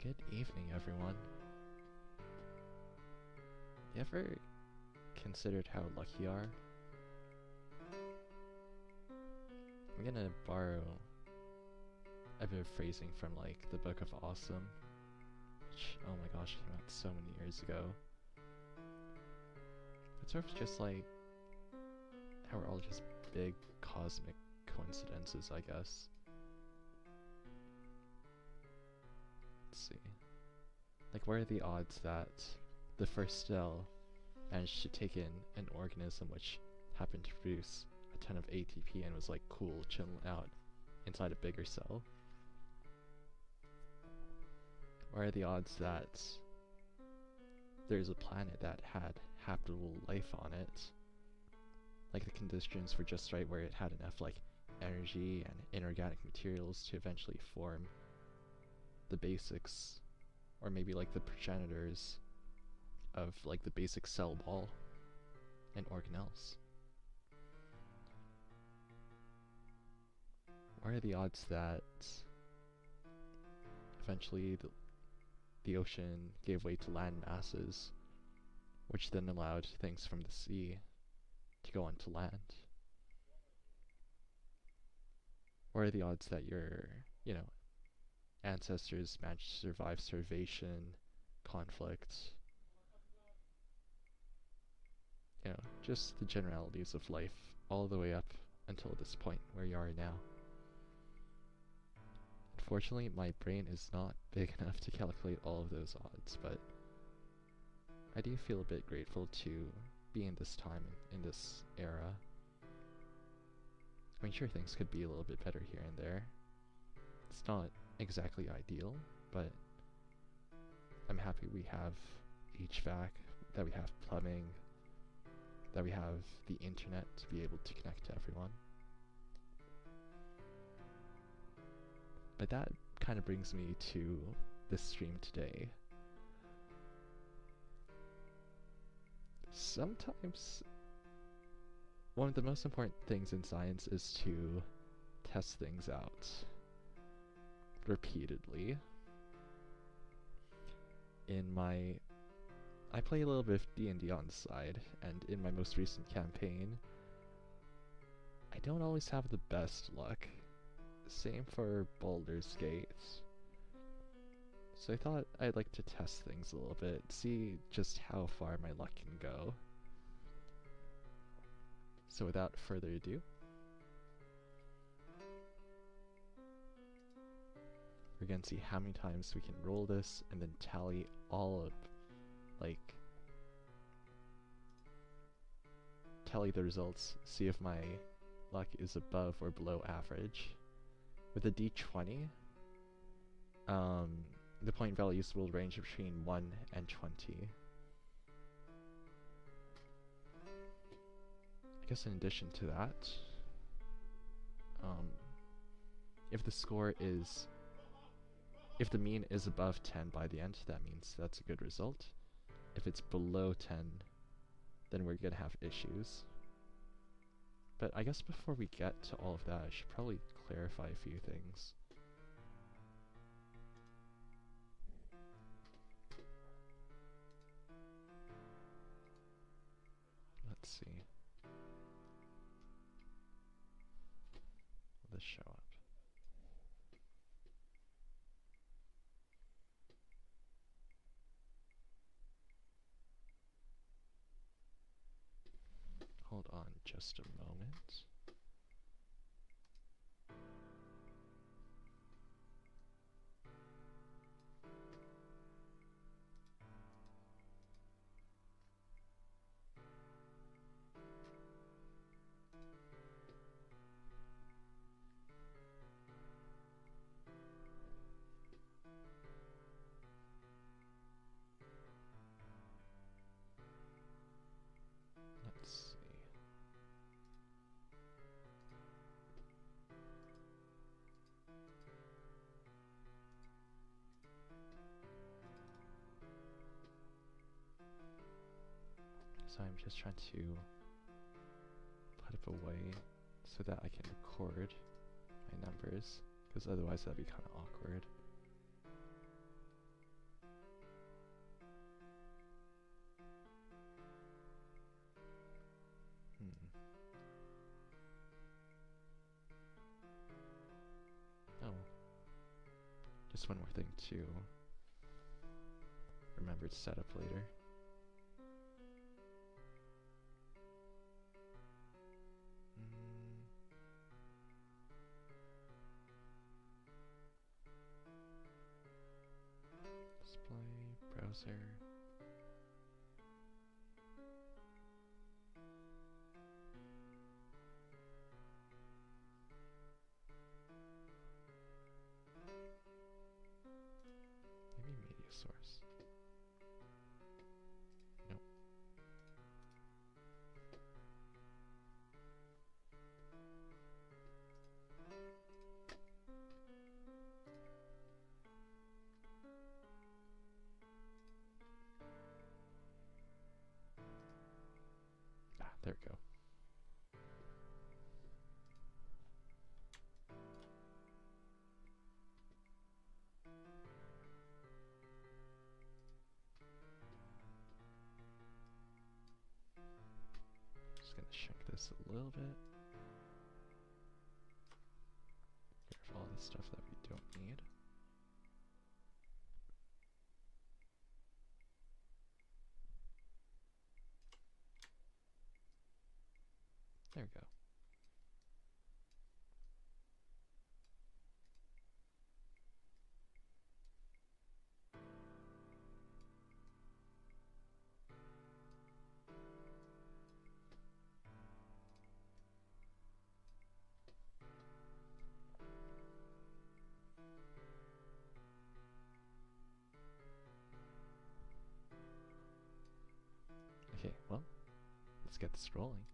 Good evening, everyone. You ever considered how lucky you are? I'm gonna borrow a bit of phrasing from like the Book of Awesome, which, oh my gosh, came out so many years ago. It's sort of just like how we're all just big cosmic coincidences, I guess. Let's see. Like, what are the odds that the first cell managed to take in an organism which happened to produce a ton of ATP and was like cool, chilling out inside a bigger cell? What are the odds that there's a planet that had habitable life on it? Like, the conditions were just right where it had enough like energy and inorganic materials to eventually form the basics, or maybe like the progenitors of like the basic cell wall and organelles. What are the odds that eventually the ocean gave way to land masses, which then allowed things from the sea to go onto land? What are the odds that your, ancestors managed to survive starvation, conflict, just the generalities of life all the way up until this point where you are now? Unfortunately, my brain is not big enough to calculate all of those odds, but I do feel a bit grateful to be in this time, in this era. I mean, sure, things could be a little bit better here and there. It's not exactly ideal, but I'm happy we have HVAC, that we have plumbing, that we have the internet to be able to connect to everyone. But that kind of brings me to this stream today. Sometimes one of the most important things in science is to test things out repeatedly. I play a little bit of D&D on the side, and in my most recent campaign, I don't always have the best luck. Same for Baldur's Gate. So I thought I'd like to test things a little bit, see just how far my luck can go. So without further ado, we're gonna see how many times we can roll this and then tally all up, like, tally the results, see if my luck is above or below average. With a D20, the point values will range between 1 and 20. I guess in addition to that, if the mean is above 10 by the end, that means that's a good result. If it's below 10, then we're gonna have issues. But I guess before we get to all of that, I should probably clarify a few things. Let's see. Will this show up? Hold on just a moment. Let's see. So I'm just trying to put up a way so that I can record my numbers, because otherwise that'd be kind of awkward. Just one more thing to remember to set up later. Display, browser. Maybe media source. Nope. Ah, there we go. Just gonna shrink this a little bit. Get rid of all the stuff that we don't need. There we go. Okay, well, let's get this rolling.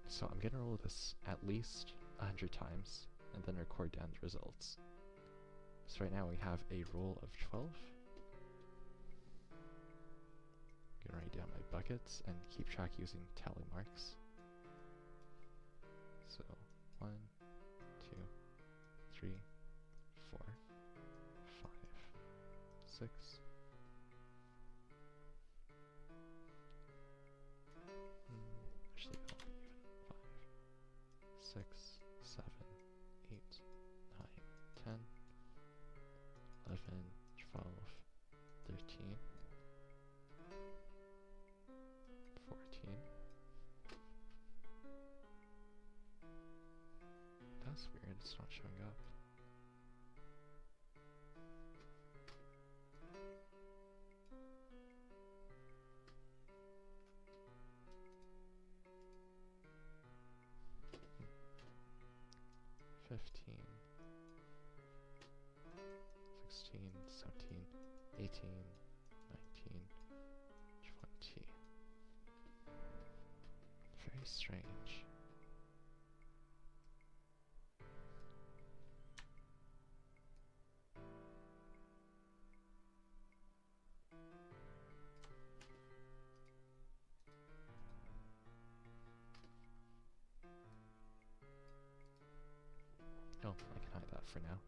So I'm gonna roll this at least 100 times and then record down the results. So right now we have a roll of 12. I'm gonna write down my buckets and keep track using tally marks. So 1, 2, 3, 4, 5, 6. Actually, no, even 5, 6, 7, 8, 9, 10, 11, 12, 13, 14. That's weird, it's not showing up. 15, 16, 17, 18, 19, 20. Very strange. Oh, I can hide that for now.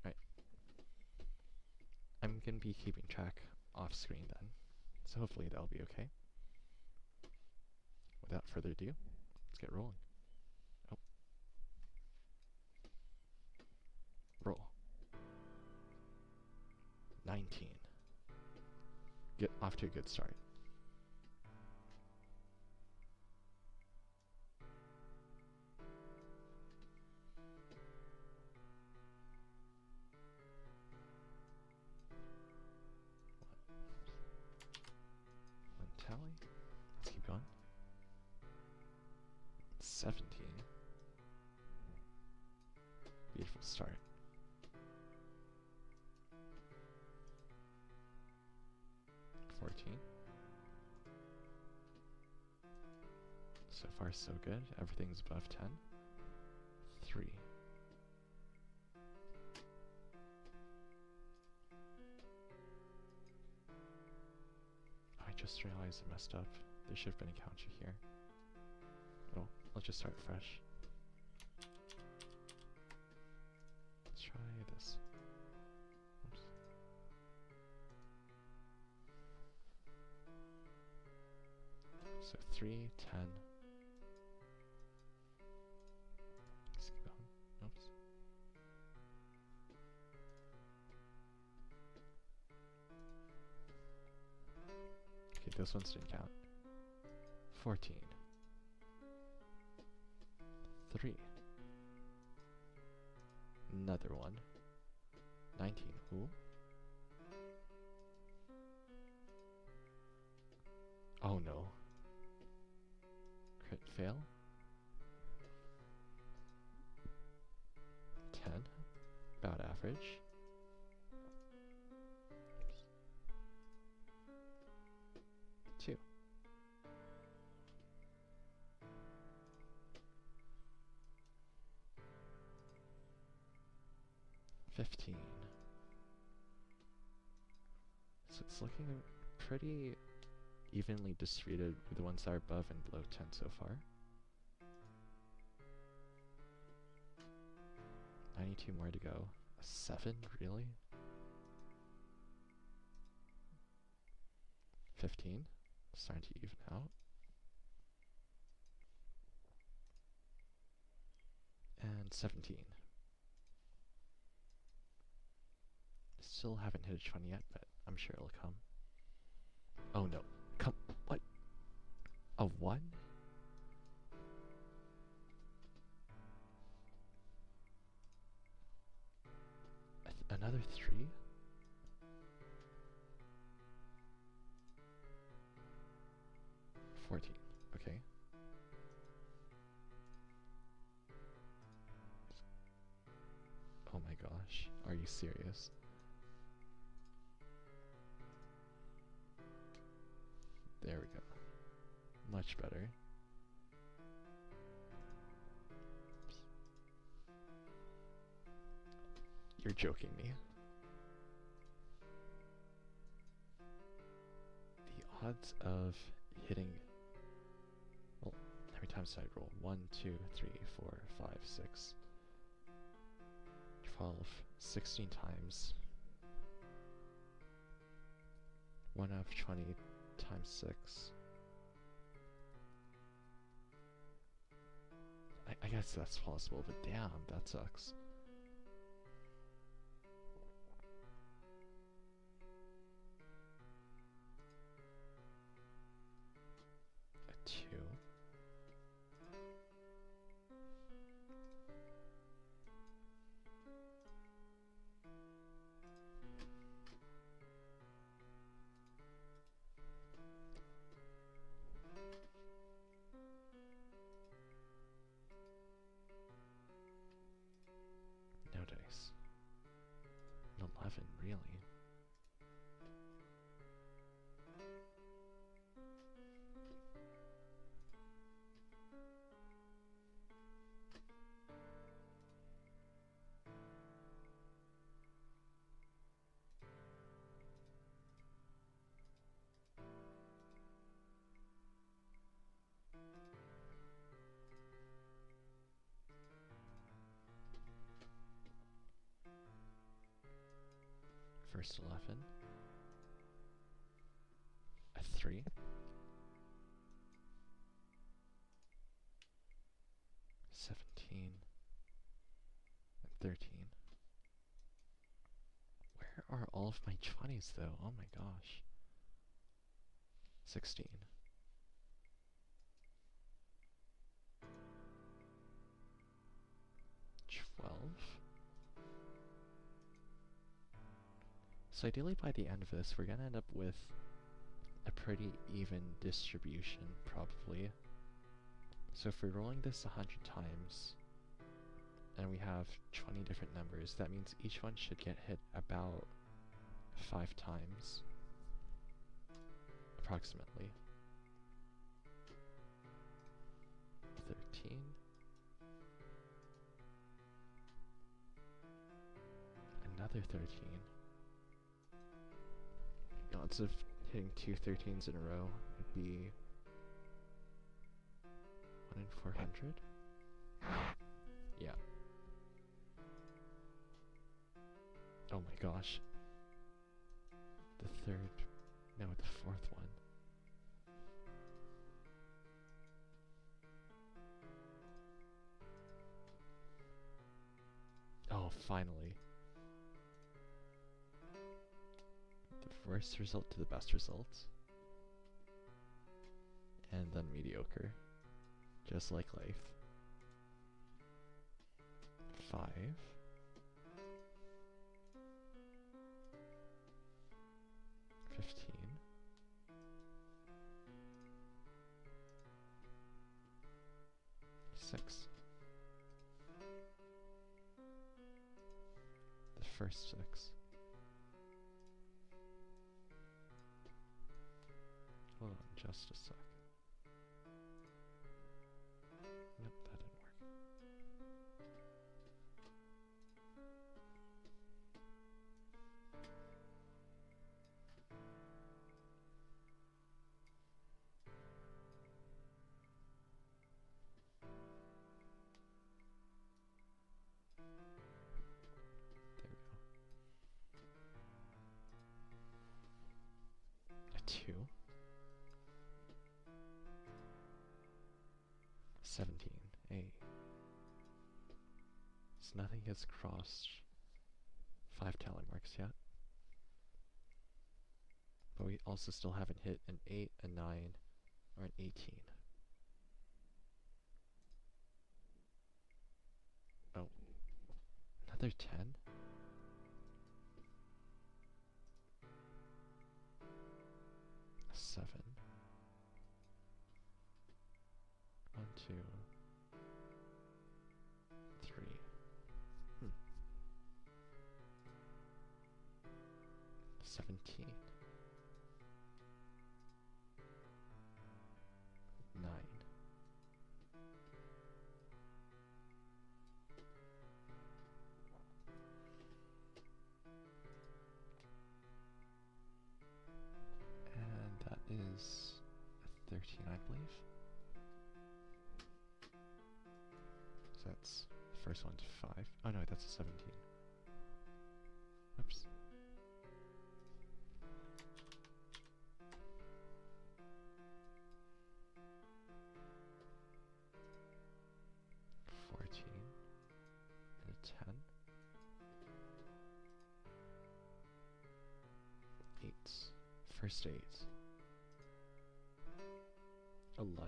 Right. I'm going to be keeping track off screen then, so hopefully that'll be okay. Without further ado, let's get rolling. Oh. Roll. 19. Get off to a good start. 1 tally. Let's keep going. 17. Beautiful start. 14. So far so good. Everything's above 10. 3. I just realized I messed up. There should have been a counter here. let's just start fresh. Let's try this. Oops. So 3, 10. Let's keep going. Oops. Okay, those ones didn't count. 14. 3. Another one. 19. Ooh. Oh no. Crit fail. 10. About average. 2. 15. So it's looking pretty evenly distributed with the ones that are above and below 10 so far. 92 more to go. A 7? Really? 15. Starting to even out. And 17. Still haven't hit a 20 yet, but I'm sure it'll come. Oh no. Come. What? A 1? Another 3? $14. Okay. Oh my gosh. Are you serious? There we go. Much better. Oops. You're joking me. The odds of hitting, well, how many times did I roll? 1, 2, 3, 4, 5, 6, 12, 16 times. 1 out of 20 times 6. I guess that's possible, but damn, that sucks. A 2. No dice. An 11, really? First 11. A 3. 17. And 13. Where are all of my 20s though? Oh my gosh. 16. 12. So ideally by the end of this, we're gonna end up with a pretty even distribution, probably. So if we're rolling this 100 times, and we have 20 different numbers, that means each one should get hit about 5 times, approximately. 13. Another 13. Odds of hitting 2 13s in a row would be 1 in 400? Yeah. Oh my gosh. The third, no, the fourth one. Oh, finally. The worst result to the best result. And then mediocre. Just like life. 5. 15. 6. The first 6. Hold on just a sec. Nope, that didn't work. There we go. A 2. 17. A. So nothing has crossed 5 tally marks yet. But we also still haven't hit an 8, a 9, or an 18. Oh. Another 10? A 7. 1, 2, 3. 17. 9. 13, I believe. So that's the first one's 5. Oh no, that's a 17. Oops. And a 10. 8. First 8. 11.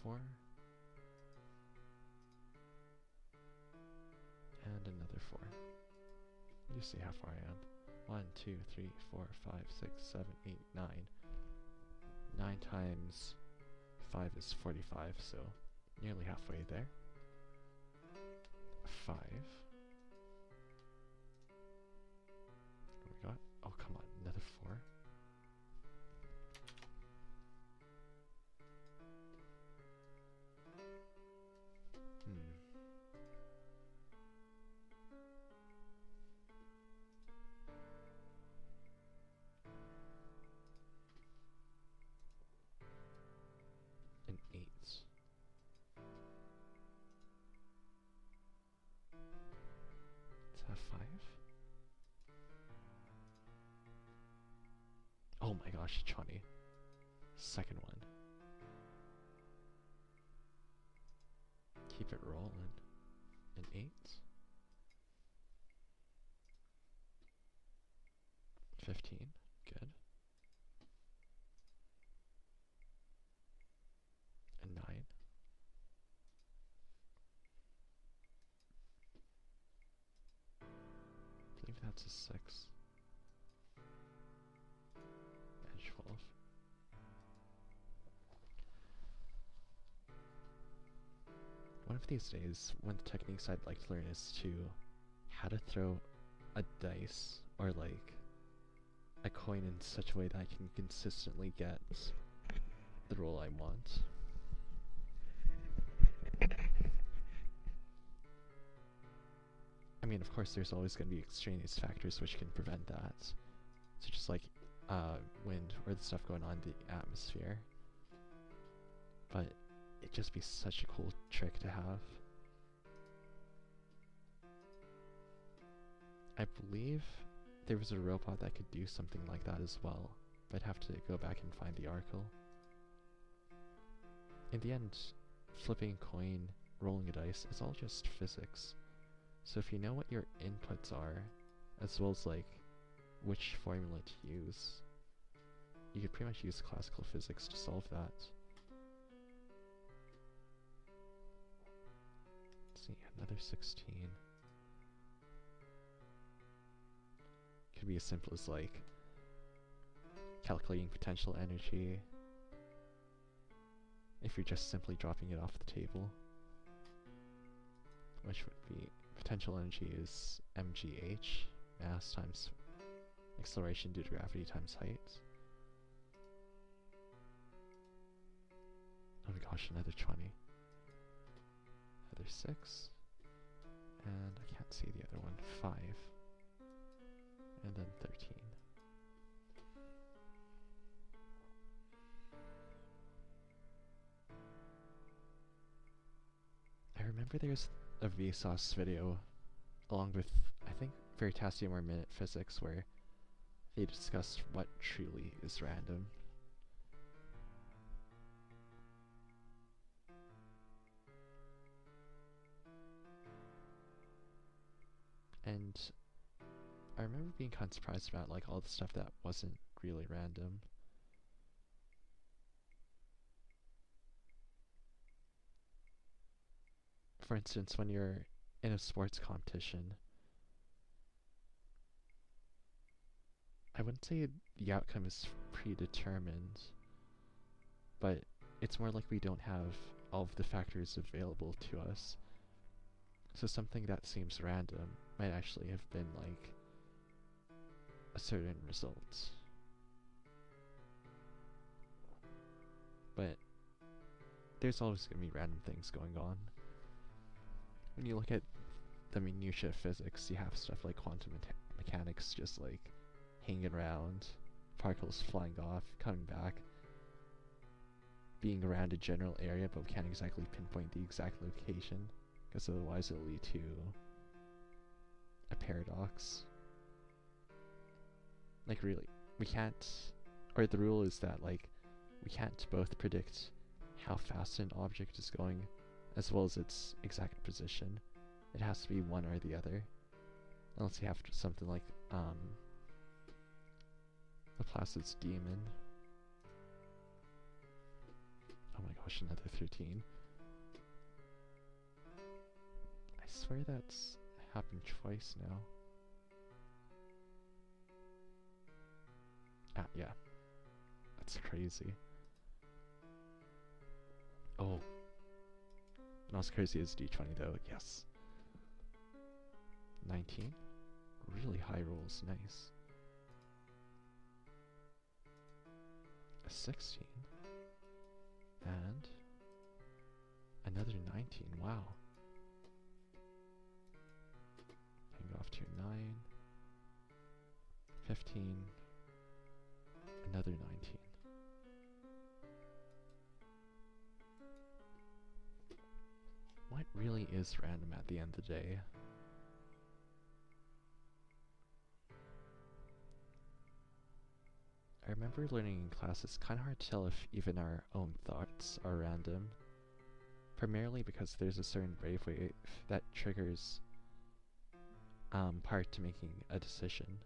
4. And another 4. You see how far I am. 1, 2, 3, 4, 5, 6, 7, 8, 9. 9 times 5 is 45, so nearly halfway there. 5. What we got? Oh, come on, another 4. An 8. Is that 5? Oh my gosh, Johnny. Second one. Keep it rolling. An 8. 15. Good. A 9. I believe that's a 6. And 12. One of these days, one of the techniques I'd like to learn is to how to throw a dice or like a coin in such a way that I can consistently get the roll I want. I mean, of course, there's always going to be extraneous factors which can prevent that. So just like wind or the stuff going on in the atmosphere. But it'd just be such a cool trick to have. I believe there was a robot that could do something like that as well, but I'd have to go back and find the article. In the end, flipping a coin, rolling a dice, it's all just physics. So if you know what your inputs are, as well as like which formula to use, you could pretty much use classical physics to solve that. Let's see, another 16. Could be as simple as like calculating potential energy if you're just simply dropping it off the table, which would be potential energy is mgh, mass times acceleration due to gravity times height. Oh my gosh, another 20. Another 6. And I can't see the other one. 5. And then 13. I remember there's a Vsauce video along with, I think, Veritasium or Minute Physics where they discussed what truly is random. And I remember being kind of surprised about like all the stuff that wasn't really random. For instance, when you're in a sports competition, I wouldn't say the outcome is predetermined, but it's more like we don't have all of the factors available to us. So something that seems random might actually have been like a certain result. But there's always going to be random things going on. When you look at the minutiae of physics, you have stuff like quantum mechanics just like hanging around, particles flying off, coming back, being around a general area, but we can't exactly pinpoint the exact location, because otherwise it'll lead to a paradox. Like really, we can't, or the rule is that like, we can't both predict how fast an object is going, as well as its exact position. It has to be one or the other. Unless you have something like, Laplace's demon. Oh my gosh, another 13. I swear that's happened twice now. Ah, yeah. That's crazy. Oh. Not as crazy as D20 though, yes. 19? Really high rolls, nice. A 16. And another 19, wow. Can go off to 9. 15. Another 19. What really is random at the end of the day? I remember learning in class it's kind of hard to tell if even our own thoughts are random. Primarily because there's a certain brainwave that triggers part to making a decision.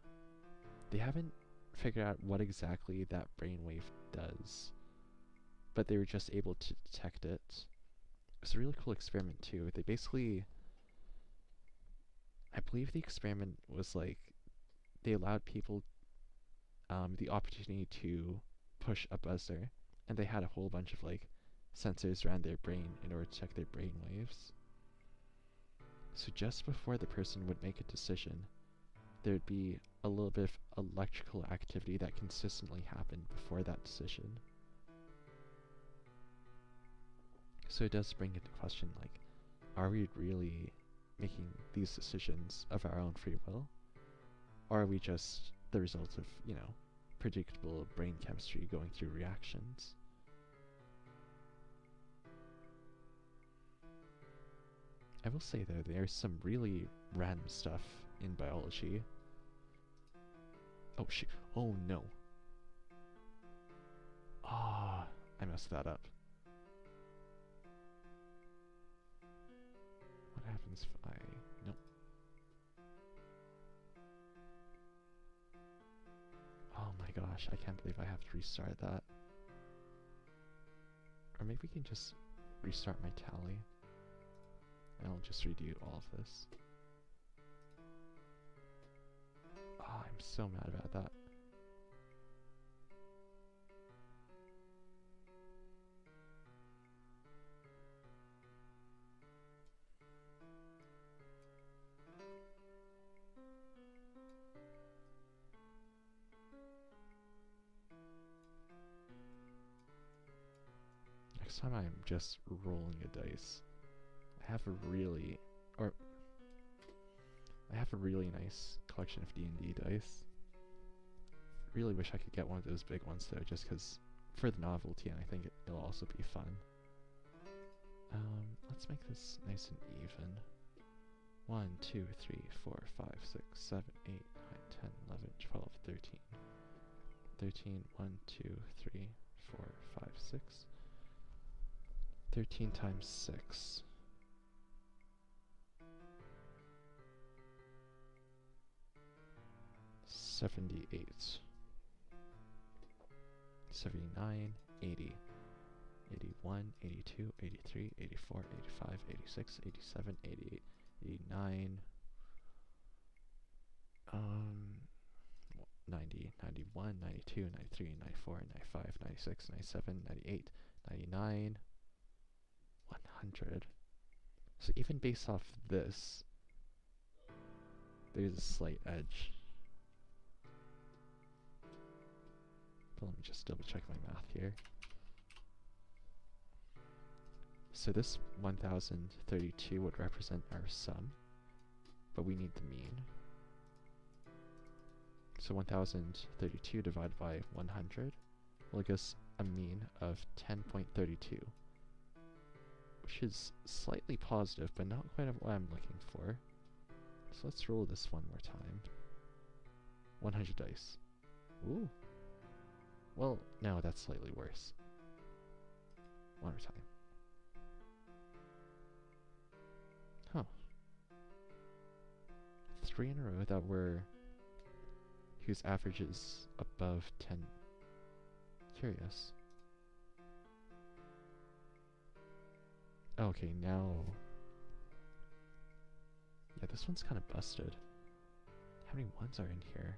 They haven't figured out what exactly that brainwave does, but they were just able to detect it. It was a really cool experiment too. They basically, I believe the experiment was like, they allowed people the opportunity to push a buzzer, and they had a whole bunch of like sensors around their brain in order to check their brain waves. So just before the person would make a decision, there would be a little bit of electrical activity that consistently happened before that decision. So it does bring into question, like, are we really making these decisions of our own free will? Or are we just the result of, you know, predictable brain chemistry going through reactions. I will say though, there's some really random stuff in biology. Oh shoot, oh no. Ah, I messed that up. What happens if I... Nope. Oh my gosh, I can't believe I have to restart that. Or maybe we can just restart my tally. And I'll just redo all of this. Oh, I'm so mad about that. Next time I'm just rolling a dice. I have a really nice collection of D&D dice. Really wish I could get one of those big ones though, just because for the novelty, and I think it'll also be fun. Let's make this nice and even. 1, 2, 3, 4, 5, 6, 7, 8, 9, 10, 11, 12, 13. 13, 1, 2, 3, 4, 5, 6. 13 times 6. 78. 79, 80. 81, 82, 83, 84, 85, 86, 87, 88, 89, 90, 91, 92, 93, 94, 95, 96, 97, 98, 99, 100. So even based off this, there's a slight edge. But let me just double check my math here. So this 1032 would represent our sum, but we need the mean. So 1032 divided by 100 will give us a mean of 10.32, which is slightly positive, but not quite what I'm looking for. So let's roll this one more time. 100 dice. Ooh. Well, no, that's slightly worse. One more time. Huh. 3 in a row that were whose average is above 10. Curious. Okay, now... Yeah, this one's kind of busted. How many ones are in here?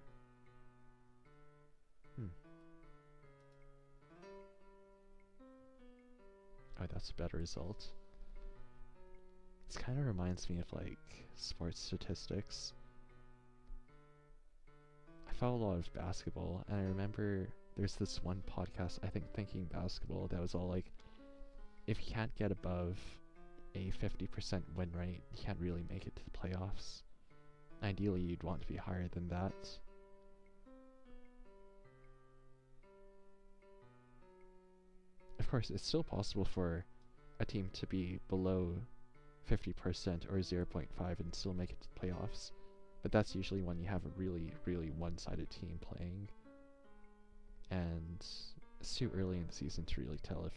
Oh, that's a better result. This kind of reminds me of, like, sports statistics. I follow a lot of basketball, and I remember there's this one podcast, I think Thinking Basketball, that was all like, if you can't get above a 50% win rate, you can't really make it to the playoffs. Ideally, you'd want to be higher than that. Of course, it's still possible for a team to be below 50% or 0.5 and still make it to the playoffs, but that's usually when you have a really, really one-sided team playing, and it's too early in the season to really tell if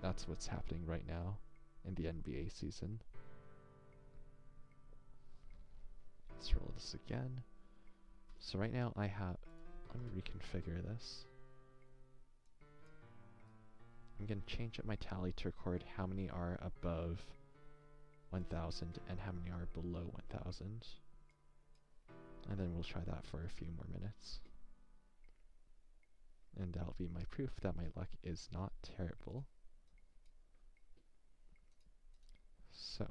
that's what's happening right now in the NBA season. Let's roll this again. So right now I have... Let me reconfigure this. I'm going to change up my tally to record how many are above 1,000 and how many are below 1,000. And then we'll try that for a few more minutes. And that'll be my proof that my luck is not terrible. So.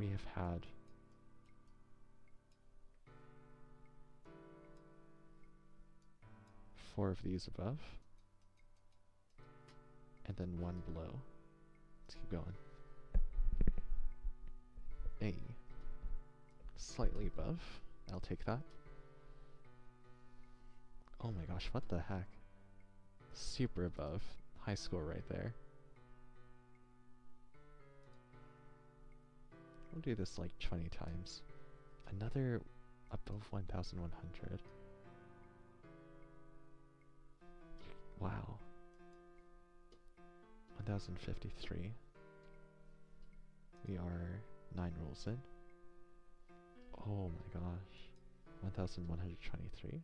We have had 4 of these above, and then 1 below. Let's keep going. slightly above. I'll take that. Oh my gosh, what the heck? Super above. High score right there. We'll do this like 20 times. Another above 1,100. Wow. 1,053. We are 9 rolls in. Oh my gosh. 1,123.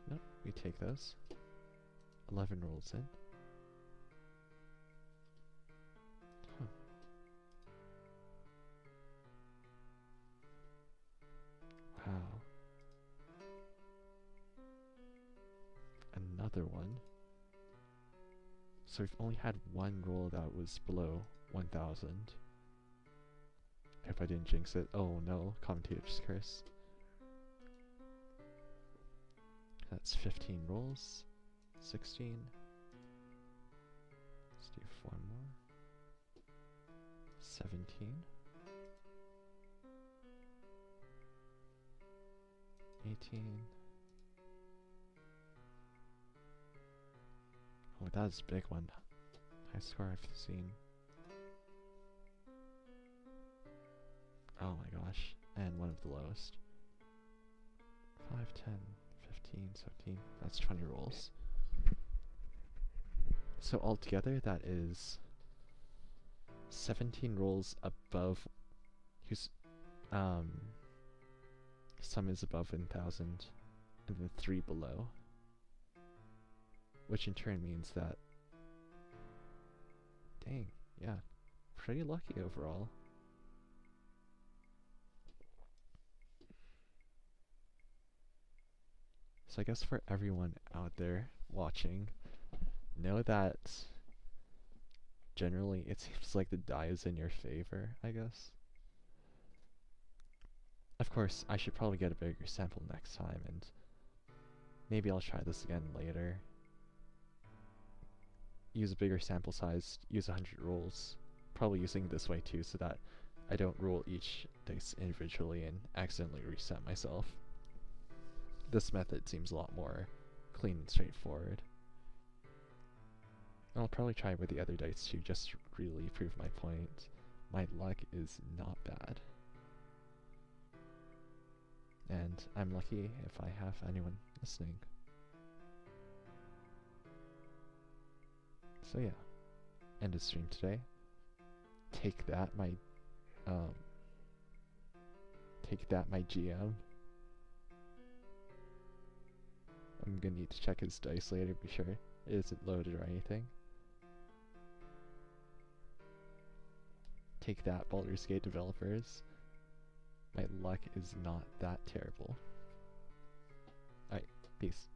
Nope, we take those. 11 rolls in. Huh. Wow. Another one. So we've only had one roll that was below 1,000. If I didn't jinx it. Oh no, commentator's curse. That's 15 rolls. 16. Let's do 4 more. 17. 18. Oh, that's a big one. Highest score I've seen. Oh my gosh. And one of the lowest. 5, 10, 15, 17. That's 20 rolls. So altogether, that is 17 rolls above. Whose sum is above 1,000, and then 3 below. Which in turn means that. Dang, yeah, pretty lucky overall. So I guess for everyone out there watching, know that generally it seems like the die is in your favor, I guess. Of course, I should probably get a bigger sample next time, and maybe I'll try this again later. Use a bigger sample size, use 100 rolls. Probably using this way too, so that I don't roll each dice individually and accidentally reset myself. This method seems a lot more clean and straightforward. I'll probably try with the other dice too, just to really prove my point. My luck is not bad. And I'm lucky if I have anyone listening. So yeah, end of stream today. Take that, my GM. I'm gonna need to check his dice later, be sure it isn't loaded or anything. Take that, Baldur's Gate developers. My luck is not that terrible. Alright, peace.